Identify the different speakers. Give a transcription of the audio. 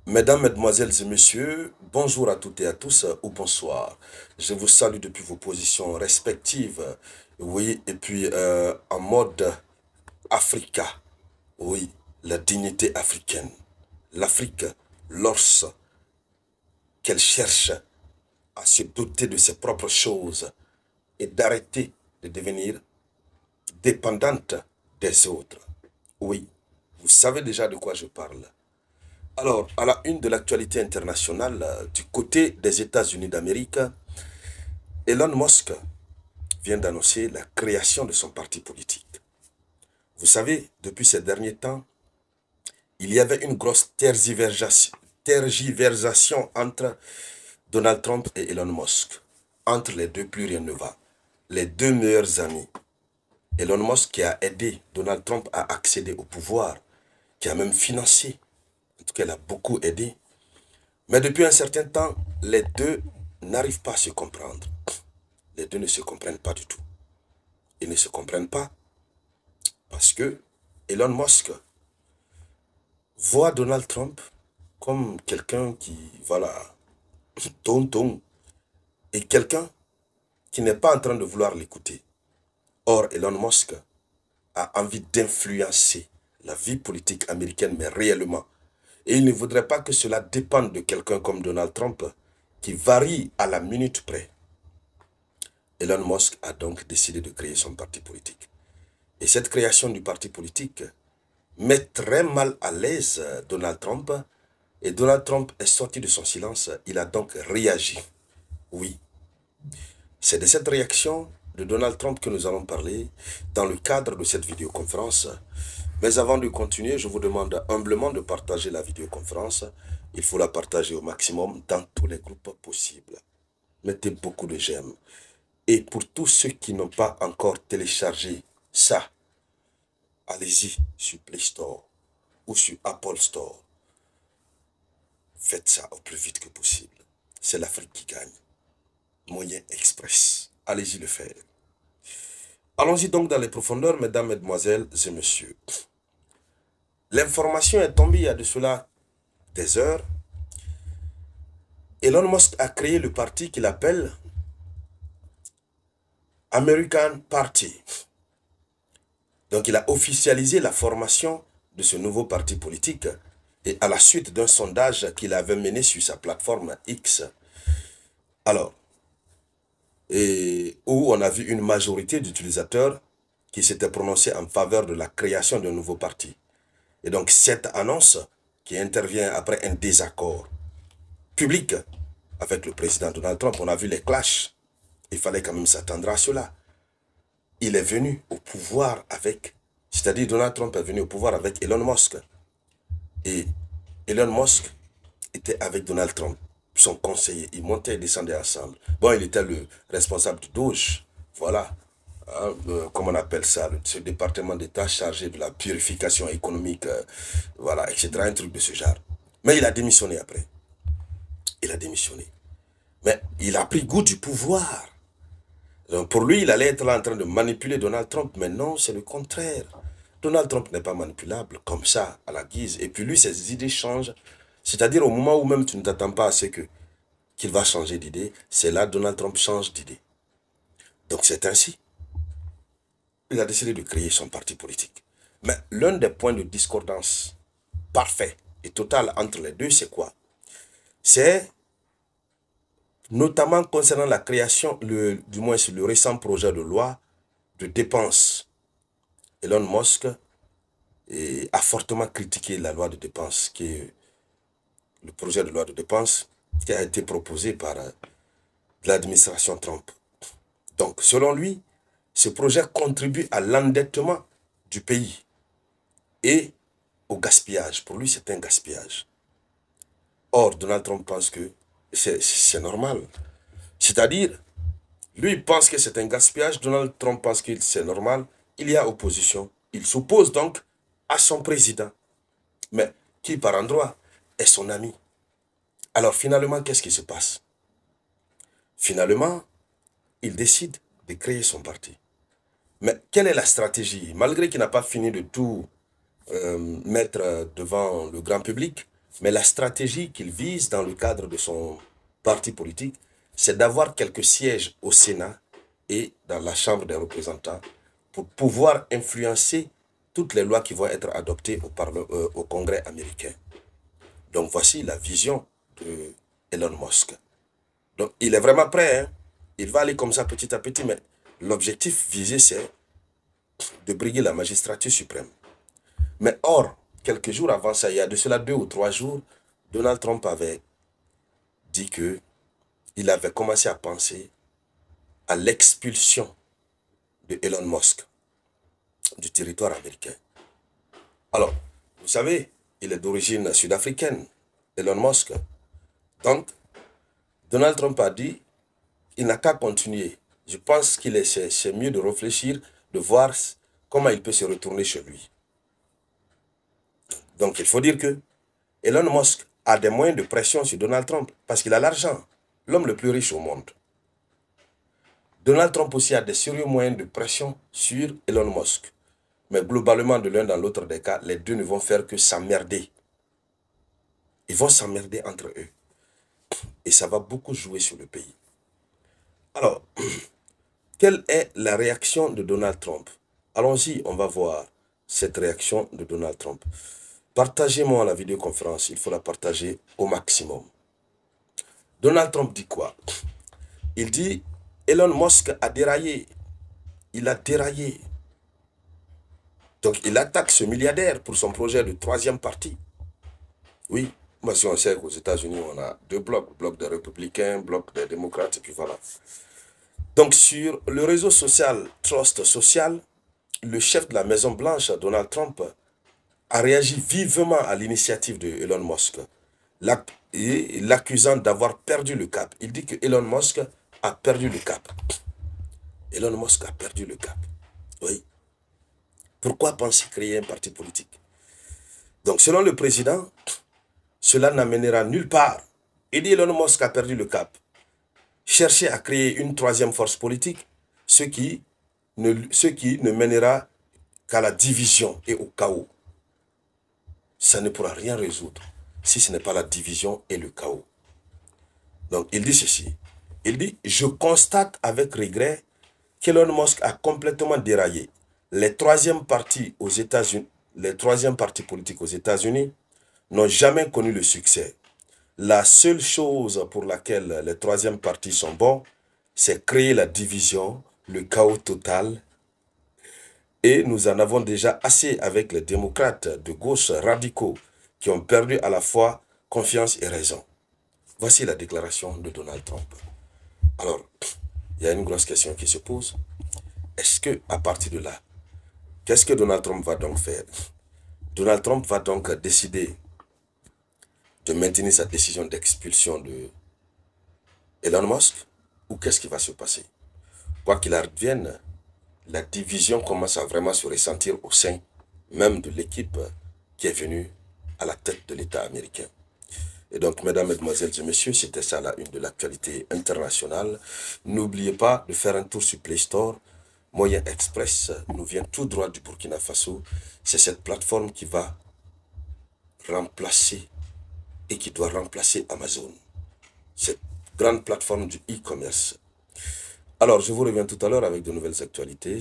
Speaker 1: Mesdames, Mesdemoiselles et Messieurs, bonjour à toutes et à tous, ou bonsoir. Je vous salue depuis vos positions respectives, oui, et puis en mode Africa, oui, la dignité africaine. L'Afrique, lorsqu'elle cherche à se doter de ses propres choses et d'arrêter de devenir dépendante des autres. Oui, vous savez déjà de quoi je parle. Alors, à la une de l'actualité internationale, du côté des États-Unis d'Amérique, Elon Musk vient d'annoncer la création de son parti politique. Vous savez, depuis ces derniers temps, il y avait une grosse tergiversation entre Donald Trump et Elon Musk. Entre les deux, plus rien ne va. Les deux meilleurs amis. Elon Musk qui a aidé Donald Trump à accéder au pouvoir, qui a même financé, en tout cas, il a beaucoup aidé. Mais depuis un certain temps, les deux n'arrivent pas à se comprendre. Les deux ne se comprennent pas du tout. Ils ne se comprennent pas parce que Elon Musk voit Donald Trump comme quelqu'un qui, voilà, tonton, et quelqu'un qui n'est pas en train de vouloir l'écouter. Or, Elon Musk a envie d'influencer la vie politique américaine, mais réellement. Et il ne voudrait pas que cela dépende de quelqu'un comme Donald Trump, qui varie à la minute près. Elon Musk a donc décidé de créer son parti politique. Et cette création du parti politique met très mal à l'aise Donald Trump. Et Donald Trump est sorti de son silence. Il a donc réagi. Oui, c'est de cette réaction de Donald Trump que nous allons parler dans le cadre de cette vidéoconférence. Mais avant de continuer, je vous demande humblement de partager la vidéoconférence. Il faut la partager au maximum dans tous les groupes possibles. Mettez beaucoup de j'aime. Et pour tous ceux qui n'ont pas encore téléchargé ça, allez-y sur Play Store ou sur Apple Store. Faites ça au plus vite que possible. C'est l'Afrique qui gagne. Moyen express. Allez-y le faire. Allons-y donc dans les profondeurs, mesdames, mesdemoiselles et messieurs. L'information est tombée il y a de cela des heures. Elon Musk a créé le parti qu'il appelle American Party. Donc il a officialisé la formation de ce nouveau parti politique et à la suite d'un sondage qu'il avait mené sur sa plateforme X. Alors, où on a vu une majorité d'utilisateurs qui s'étaient prononcés en faveur de la création d'un nouveau parti. Et donc cette annonce qui intervient après un désaccord public avec le président Donald Trump, on a vu les clashs, il fallait quand même s'attendre à cela. Il est venu au pouvoir avec, c'est-à-dire Donald Trump est venu au pouvoir avec Elon Musk. Et Elon Musk était avec Donald Trump, son conseiller. Ils montaient et descendaient ensemble. Bon, il était le responsable du Doge, voilà. Hein, comment on appelle ça, ce département d'État chargé de la purification économique, voilà, etc. Un truc de ce genre. Mais il a démissionné après. Il a démissionné. Mais il a pris goût du pouvoir. Donc pour lui, il allait être là en train de manipuler Donald Trump. Mais non, c'est le contraire. Donald Trump n'est pas manipulable comme ça, à la guise. Et puis lui, ses idées changent. C'est-à-dire au moment où même tu ne t'attends pas à ce qu'il va changer d'idée, c'est là que Donald Trump change d'idée. Donc c'est ainsi. Il a décidé de créer son parti politique. Mais l'un des points de discordance parfait et total entre les deux, c'est quoi? C'est notamment concernant la création, du moins sur le récent projet de loi de dépenses. Elon Musk a fortement critiqué la loi de dépenses, qui est le projet de loi de dépenses qui a été proposé par l'administration Trump. Donc, selon lui, ce projet contribue à l'endettement du pays et au gaspillage. Pour lui, c'est un gaspillage. Or, Donald Trump pense que c'est normal. C'est-à-dire, lui pense que c'est un gaspillage, Donald Trump pense que c'est normal. Il y a opposition. Il s'oppose donc à son président. Mais qui, par endroit, est son ami. Alors, finalement, qu'est-ce qui se passe? Finalement, il décide de créer son parti. Mais quelle est la stratégie? Malgré qu'il n'a pas fini de tout mettre devant le grand public, Mais la stratégie qu'il vise dans le cadre de son parti politique, c'est d'avoir quelques sièges au Sénat et dans la Chambre des représentants pour pouvoir influencer toutes les lois qui vont être adoptées au Congrès américain. Donc voici la vision de Elon Musk. Donc il est vraiment prêt, hein? Il va aller comme ça petit à petit, mais l'objectif visé, c'est de briguer la magistrature suprême. Mais or, quelques jours avant ça, il y a de cela 2 ou 3 jours, Donald Trump avait dit que il avait commencé à penser à l'expulsion de Elon Musk du territoire américain. Alors, vous savez, il est d'origine sud-africaine, Elon Musk. Donc, Donald Trump a dit, il n'a qu'à continuer. Je pense qu'il c'est mieux de réfléchir, de voir comment il peut se retourner chez lui. Donc, il faut dire que Elon Musk a des moyens de pression sur Donald Trump parce qu'il a l'argent, l'homme le plus riche au monde. Donald Trump aussi a des sérieux moyens de pression sur Elon Musk. Mais globalement, de l'un dans l'autre des cas, les deux ne vont faire que s'emmerder. Ils vont s'emmerder entre eux. Et ça va beaucoup jouer sur le pays. Alors, quelle est la réaction de Donald Trump? Allons-y, on va voir cette réaction de Donald Trump. Partagez-moi la vidéoconférence, il faut la partager au maximum. Donald Trump dit quoi? Il dit, Elon Musk a déraillé. Il a déraillé. Donc, il attaque ce milliardaire pour son projet de 3e parti. Oui, moi, si on sait qu'aux États-Unis, on a 2 blocs, bloc des républicains, bloc des démocrates, et puis voilà. Donc, sur le réseau social Trust Social, le chef de la Maison-Blanche, Donald Trump, a réagi vivement à l'initiative de Elon Musk, l'accusant d'avoir perdu le cap. Il dit que Elon Musk a perdu le cap. Elon Musk a perdu le cap. Oui. Pourquoi penser créer un parti politique? Donc, selon le président, cela n'amènera nulle part. Il dit Elon Musk a perdu le cap. Chercher à créer une 3e force politique, ce qui ne mènera qu'à la division et au chaos. Ça ne pourra rien résoudre si ce n'est pas la division et le chaos. Donc, il dit ceci. Il dit, je constate avec regret qu'Elon Musk a complètement déraillé. Les 3e partis aux États-Unis, les 3e partis politiques aux États-Unis n'ont jamais connu le succès. La seule chose pour laquelle les 3e partis sont bons, c'est créer la division, le chaos total. Et nous en avons déjà assez avec les démocrates de gauche radicaux qui ont perdu à la fois confiance et raison. Voici la déclaration de Donald Trump. Alors, il y a une grosse question qui se pose. Est-ce que, à partir de là, qu'est-ce que Donald Trump va donc faire? Donald Trump va donc décider de maintenir sa décision d'expulsion de Elon Musk, ou qu'est-ce qui va se passer? Quoi qu'il advienne, la division commence à vraiment se ressentir au sein même de l'équipe qui est venue à la tête de l'État américain. Et donc, mesdames, mesdemoiselles et messieurs, c'était ça la une de l'actualité internationale. N'oubliez pas de faire un tour sur Play Store. Moyen Express nous vient tout droit du Burkina Faso. C'est cette plateforme qui va remplacer et qui doit remplacer Amazon. Cette grande plateforme du e-commerce. Alors, je vous reviens tout à l'heure avec de nouvelles actualités.